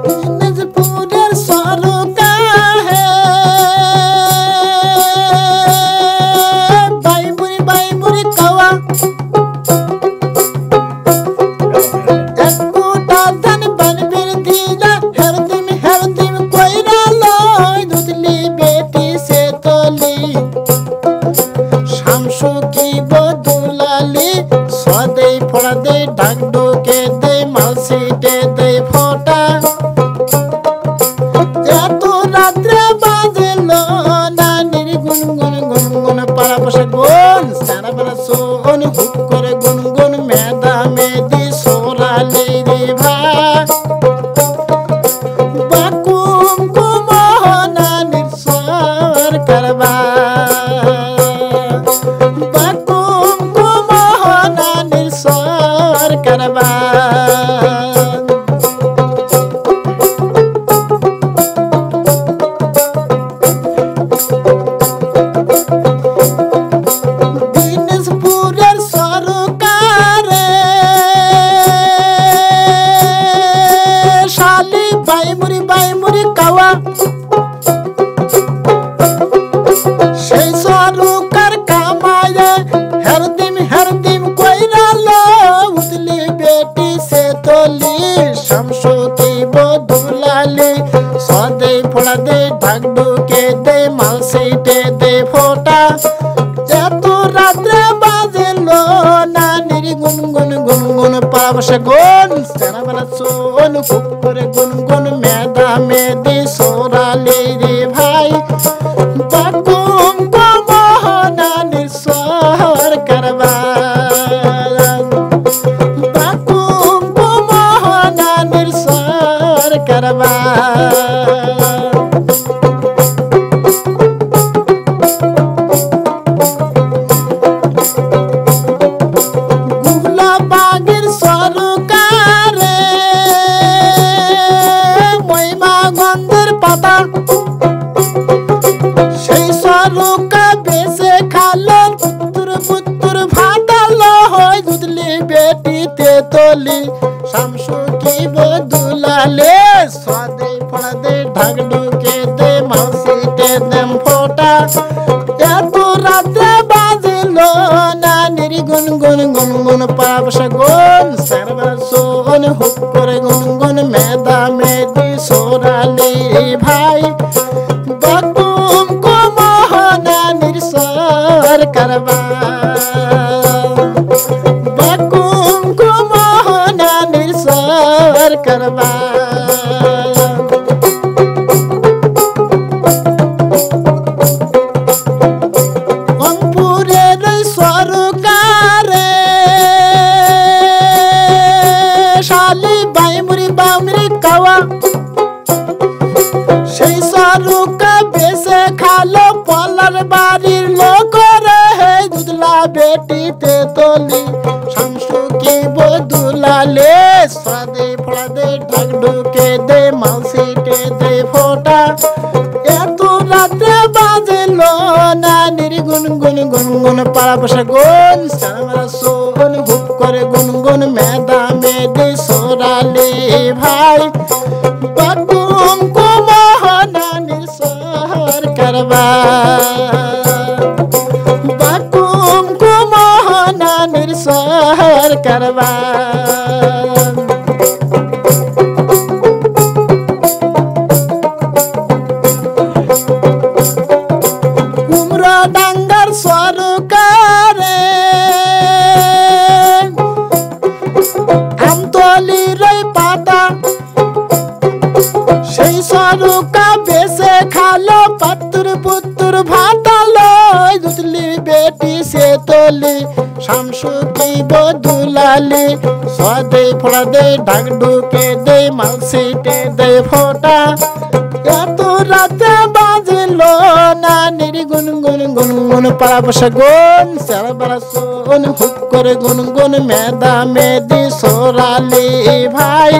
দিনাজপুরের সরকা হে বাইমুরি কাওয়া একটা ধান বানবির দিলা হরদিম কইরা লয় দুধলি বেটি সে তলি শামসু কি বদুলালি সদে ফড়া দে ঢাক ঢুকে দে মালসিটে দে ফোটা এত রাত্রে বাজলো নানির গুনগুন গুনগুন পাড়া বসে গুন সারা বেলা শোন হুক করে গুনগুন মেদা মেদি সোরালি রে ভাই বাকুম কুমোহনানির সর করবা বাকুম কুমোহনানির সর করবা দিনাজপুরের সরকারে শালি বাইমুরি কাওয়া সেই সরকার কামায়ে হরদিম কইরা লো উতলি বেটি সে তলি শামসু কি বদুলালি সদে ফড়া দে ঢাক ঢুকে দে মালসিটে দে ফোটা এত রাত্রে বাজলো নানির গুনগুন গুনগুন পাড়া বসে গুন সারা বেলা শোন হুক করে গুনগুন মেদা মেদি সোরালি রে ভাই বাকুম কুমোহনানির সর করবা বাকুম কুমোহনানির সর করবা গুলাবাগের সরকারে মহিমাগঞ্জের পাতা সেই সরকা বেসে খালো পুত্র ভাতালো হয় দুধলি বেটিতে তলি শামসু কি বদুলালে সদে ফড়া দে ঢাক ঢুকে দে মালসিটে দেম ফোটা এত রাত্রে বাজলো নানির গুনগুন গুনগুন পাড়া বসে গুন সারা বেলা শোন হুক করে গুনগুন মেদা মেদি সোরালি ভাই বাকুম কুমোহনানির সর করবা বাকুম কুমোহনানির সর করবা রংপুরের সরকারে শালি বাইমুরি কাওয়া সেই সরকা বেসে খালো পলার বাড়ির লোক রে দুধলা বেটিতে তলি শামসু কি বদুলালে সদে ফড়া দে ঢাক ঢুকে দে মালসিটে দে ফোটা এত রাত্রে বাজলো নানির গুনগুন গুনগুন পাড়া বসে গুন সারা বেলা শোন হুক করে গুনগুন মেদা মেদি সোরালি ভাই বাকুম কুমোহনানির সর করবা বাকুম কুমোহনানির সর করবা কুমড়াডাঙ্গার সরকারে আমতলির পাতা সেই সরকা বেসে খালো পুত্র ভাতালো দুধলি বেটি সে তলি শামসু কি বদুলালি সদে ফড়া দে ঢাক ঢুকে দে মালসিটে দে ফোটা এত রাতে বাজলো নানির গুনগুন গুনগুন পাড়া বসে গুন সারা বেলা শোন হুক করে গুনগুন মেদা মেদি সোরালি ভাই